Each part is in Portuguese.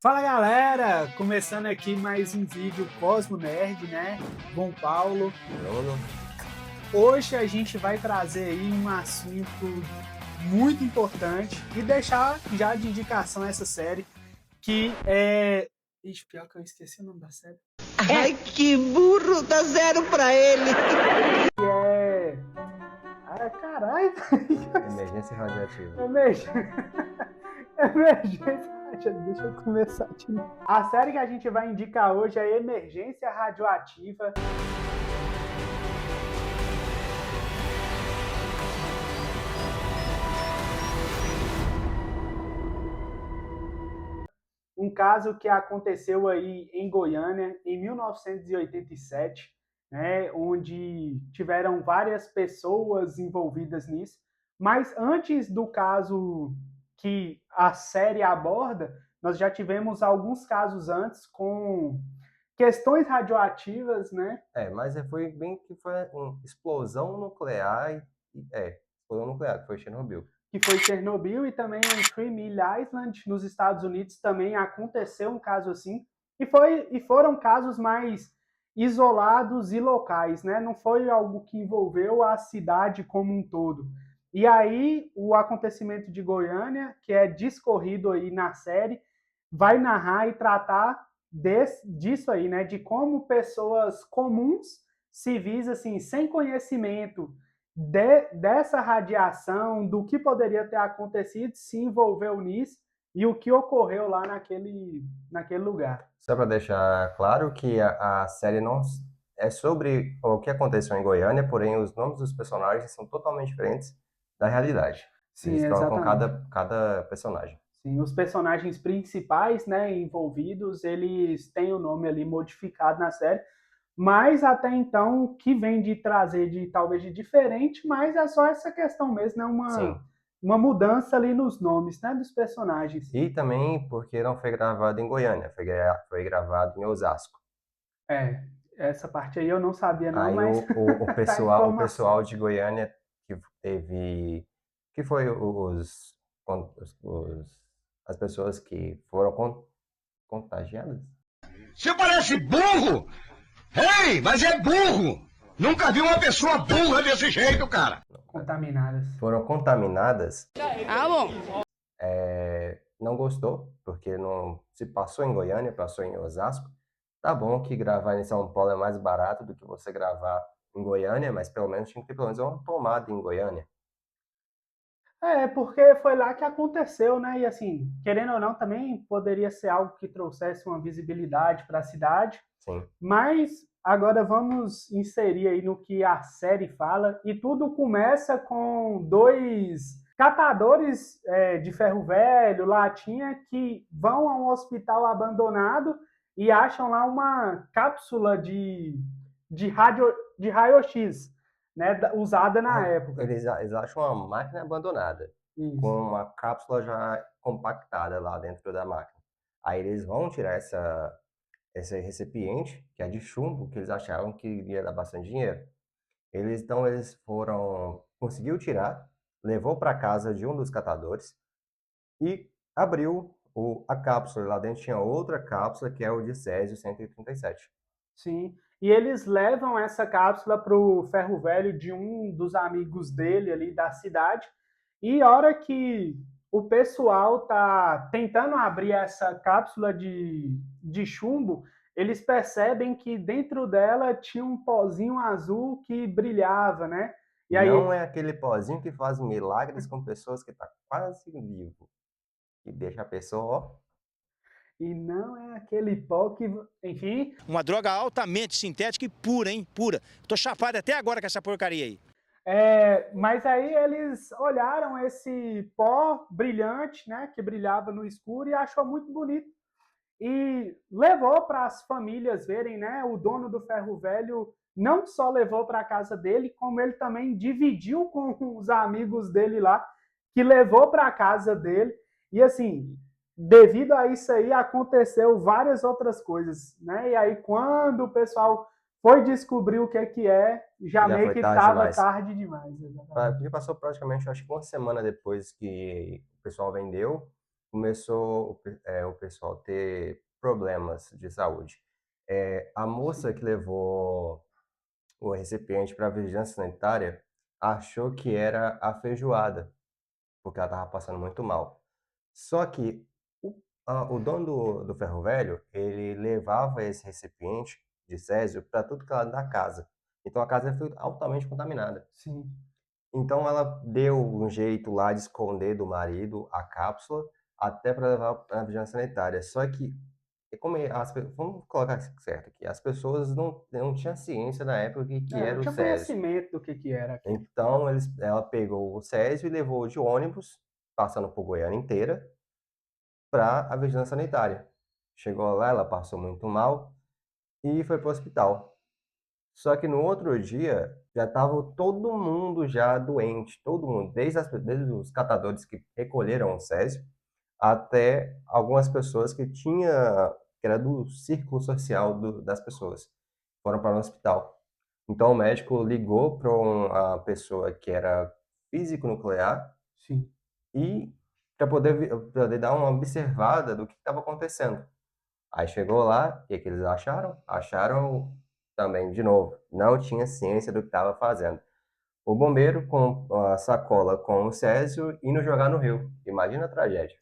Fala galera, começando aqui mais um vídeo Cosmo Nerd, né? Bom Paulo. Bruno. Hoje a gente vai trazer aí um assunto muito importante e deixar já de indicação essa série que é. Ixi, pior que eu esqueci o nome da série. Ai, que burro! Dá zero pra ele! Ah, caralho! Emergência radioativa. Emergência. Deixa eu começar de novo. A série que a gente vai indicar hoje é Emergência Radioativa. Um caso que aconteceu aí em Goiânia em 1987, né, onde tiveram várias pessoas envolvidas nisso. Mas antes do caso que a série aborda, nós já tivemos alguns casos antes com questões radioativas, né? Mas foi bem que foi uma explosão nuclear explosão nuclear, que foi Chernobyl. Que foi Chernobyl, e também em Three Mile Island, nos Estados Unidos, também aconteceu um caso assim. E foram casos mais isolados e locais, né? Não foi algo que envolveu a cidade como um todo. E aí, o acontecimento de Goiânia, que é discorrido aí na série, vai narrar e tratar disso aí, né? De como pessoas comuns, civis, assim, sem conhecimento dessa radiação, do que poderia ter acontecido, se envolveu nisso e o que ocorreu lá naquele lugar. Só para deixar claro que a série não é sobre o que aconteceu em Goiânia, porém os nomes dos personagens são totalmente diferentes da realidade. Sim, Eles trocam exatamente. cada personagem. Sim, os personagens principais, né, envolvidos, eles têm o nome ali modificado na série, mas até então o que vem de trazer de talvez de diferente, mas é só essa questão mesmo, né, Sim. uma mudança ali nos nomes, né, dos personagens. E também porque não foi gravado em Goiânia, foi gravado em Osasco. Essa parte aí eu não sabia não, Aí mas tá a o informação. pessoal de Goiânia que foi as pessoas que foram contagiadas? Você parece burro! Ei, mas é burro! Nunca vi uma pessoa burra desse jeito, cara! Contaminadas. Foram contaminadas, Ah, bom. não gostou, porque não se passou em Goiânia, passou em Osasco. Tá bom que gravar em São Paulo é mais barato do que você gravar em Goiânia, mas pelo menos tinha que ter pelo menos uma tomada em Goiânia. Porque foi lá que aconteceu, né? E assim, querendo ou não, também poderia ser algo que trouxesse uma visibilidade para a cidade, Sim. mas agora vamos inserir aí no que a série fala, e tudo começa com dois catadores de ferro velho, latinha, que vão a um hospital abandonado e acham lá uma cápsula de raio-x, né, usada na época. Eles acham uma máquina abandonada, com Isso. uma cápsula já compactada lá dentro da máquina. Aí eles vão tirar esse recipiente, que é de chumbo, que eles achavam que iria dar bastante dinheiro. Eles foram, conseguiu tirar, levou para casa de um dos catadores e abriu a cápsula. Lá dentro tinha outra cápsula, que é o de Césio-137. Sim. E eles levam essa cápsula para o ferro velho de um dos amigos dele ali da cidade. E a hora que o pessoal tá tentando abrir essa cápsula de chumbo, eles percebem que dentro dela tinha um pozinho azul que brilhava, né? E Não aí, é aquele pozinho que faz milagres com pessoas que estão quase vivo, que deixa a pessoa, ó. e não é aquele pó que, enfim, Uma droga altamente sintética e pura, hein? Pura. Tô chapado até agora com essa porcaria aí. mas aí eles olharam esse pó brilhante, né, que brilhava no escuro, e achou muito bonito. E levou para as famílias verem, né? O dono do ferro velho não só levou para a casa dele, como ele também dividiu com os amigos dele lá, que levou para a casa dele. E assim, devido a isso aí, aconteceu várias outras coisas, né? E aí, quando o pessoal foi descobrir o que é, já Já meio foi que tarde estava demais. tarde demais. Exatamente. Já passou praticamente, acho que uma semana depois que o pessoal vendeu. começou o pessoal ter problemas de saúde. A moça que levou o recipiente para a vigilância sanitária achou que era a feijoada, porque ela estava passando muito mal. Só que o dono do ferro velho, ele levava esse recipiente de césio para tudo que era da casa. Então a casa foi altamente contaminada. Sim. Então ela deu um jeito lá de esconder do marido a cápsula, até para levar para a vigilância sanitária. Só que, vamos colocar certo aqui, as pessoas não tinham ciência na época que Não era o tinha césio. conhecimento do que era aquilo. Então ela pegou o césio e levou de ônibus, passando por Goiânia inteira, para a vigilância sanitária. Chegou lá, ela passou muito mal e foi para o hospital. Só que no outro dia já estava todo mundo já doente, todo mundo, desde os catadores que recolheram o césio até algumas pessoas que era do círculo social das pessoas, foram para o hospital. Então o médico ligou para uma pessoa que era físico nuclear Sim. e para poder dar uma observada do que estava acontecendo. Aí chegou lá, o que que eles acharam? Acharam também, de novo, não tinha ciência do que estava fazendo. O bombeiro com a sacola com o césio indo jogar no rio. Imagina a tragédia.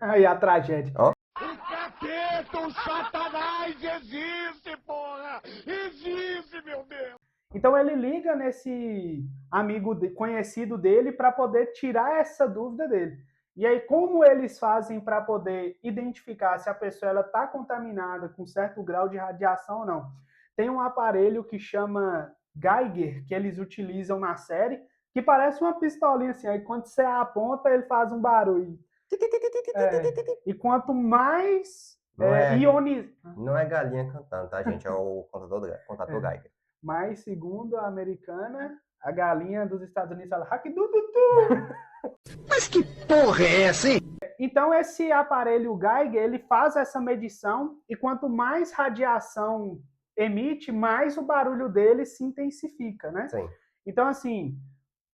Aí a tragédia. Ó, O capeta, o satanás existe, porra! Existe, meu Deus! Então ele liga nesse conhecido dele para poder tirar essa dúvida dele. E aí como eles fazem para poder identificar se a pessoa ela está contaminada com certo grau de radiação ou não? Tem um aparelho que chama Geiger que eles utilizam na série que parece uma pistolinha assim. Aí quando você aponta ele faz um barulho. E quanto mais não é, ioniza, não é galinha cantando, tá, gente? É o contador Geiger. mas segundo a americana, a galinha dos Estados Unidos fala hack-du-du-du. Mas que porra é essa, hein? Então esse aparelho Geiger, ele faz essa medição e quanto mais radiação emite, mais o barulho dele se intensifica, né? Sim. Então assim,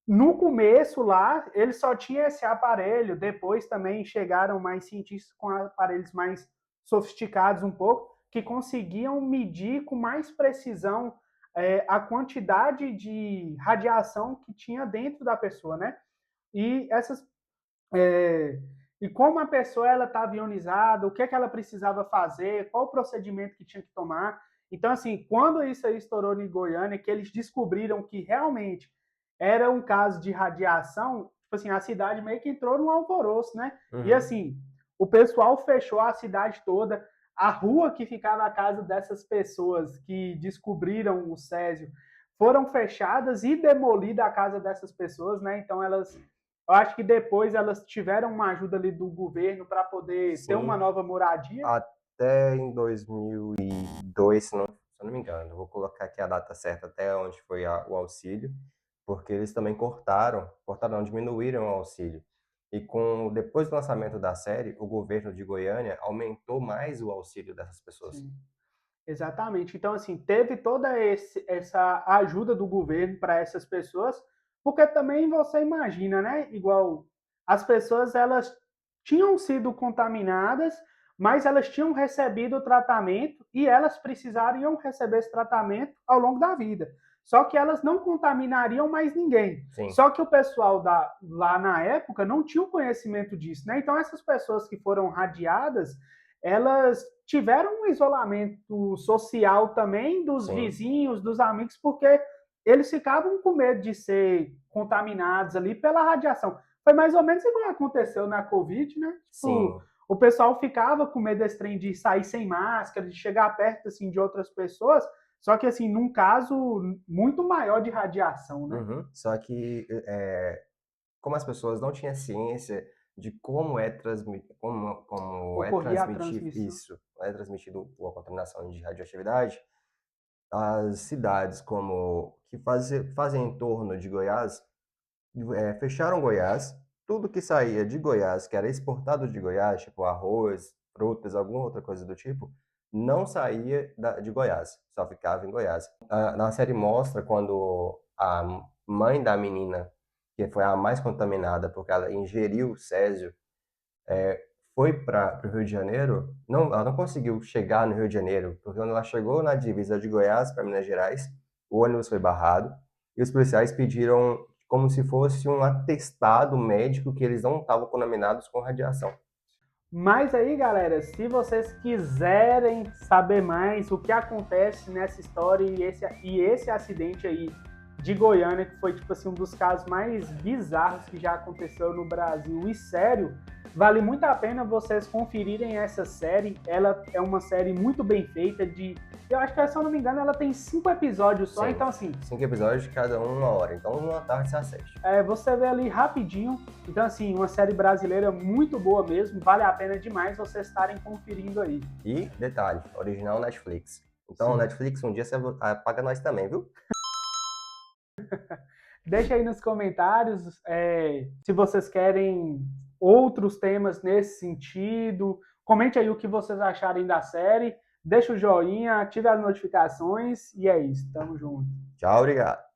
no começo lá, ele só tinha esse aparelho, depois também chegaram mais cientistas com aparelhos mais sofisticados um pouco, que conseguiam medir com mais precisão a quantidade de radiação que tinha dentro da pessoa, né? E essas e como a pessoa ela estava ionizada, o que é que ela precisava fazer, qual o procedimento que tinha que tomar. Então, assim, quando isso aí estourou em Goiânia, que eles descobriram que realmente era um caso de radiação, tipo assim, a cidade meio que entrou num alvoroço, né? Uhum. E assim, o pessoal fechou a cidade toda, a rua que ficava a casa dessas pessoas que descobriram o césio foram fechadas e demolida a casa dessas pessoas, né? Então eu acho que depois elas tiveram uma ajuda ali do governo para poder ter uma nova moradia. Até em 2002, se eu não me engano, vou colocar aqui a data certa até onde foi o auxílio, porque eles também não, diminuíram o auxílio. E depois do lançamento da série, o governo de Goiânia aumentou mais o auxílio dessas pessoas. Sim. Exatamente. Então, assim, teve toda essa ajuda do governo para essas pessoas, porque também você imagina, né? Igual as pessoas, elas tinham sido contaminadas, mas elas tinham recebido o tratamento e elas precisariam receber esse tratamento ao longo da vida. Só que elas não contaminariam mais ninguém. Sim. Só que o pessoal lá na época não tinha o conhecimento disso, né? Então, essas pessoas que foram radiadas, elas tiveram um isolamento social também dos Sim. vizinhos, dos amigos, porque eles ficavam com medo de ser contaminados ali pela radiação. Foi mais ou menos igual aconteceu na Covid, né? Sim. O pessoal ficava com medo desse trem de sair sem máscara, de chegar perto assim, de outras pessoas, só que assim, num caso muito maior de radiação, né? Uhum. Só que como as pessoas não tinham ciência de como é transmitido Ocorria a transmissão. isso, é transmitido a contaminação de radioatividade, as cidades que fazem em torno de Goiás fecharam Goiás, tudo que saía de Goiás, que era exportado de Goiás, tipo arroz, frutas, alguma outra coisa do tipo, não saía de Goiás, só ficava em Goiás. Na série mostra quando a mãe da menina que foi a mais contaminada, porque ela ingeriu césio, foi para o Rio de Janeiro, ela não conseguiu chegar no Rio de Janeiro, porque quando ela chegou na divisa de Goiás para Minas Gerais, o ônibus foi barrado e os policiais pediram como se fosse um atestado médico que eles não estavam contaminados com radiação. Mas aí, galera, se vocês quiserem saber mais o que acontece nessa história e esse acidente aí de Goiânia, que foi tipo assim um dos casos mais bizarros que já aconteceu no Brasil, e sério, vale muito a pena vocês conferirem essa série. Ela é uma série muito bem feita, eu acho que, se eu não me engano, ela tem 5 episódios só. Sim, então assim, 5 episódios, cada um 1 hora, então uma tarde você assiste. Você vê ali rapidinho. Então assim, uma série brasileira muito boa mesmo, vale a pena demais vocês estarem conferindo aí. E detalhe, original Netflix. Então, sim, Netflix, um dia você paga nós também, viu? Deixa aí nos comentários se vocês querem outros temas nesse sentido. Comente aí o que vocês acharem da série. Deixa o joinha, ative as notificações e é isso. Tamo junto. Tchau, obrigado.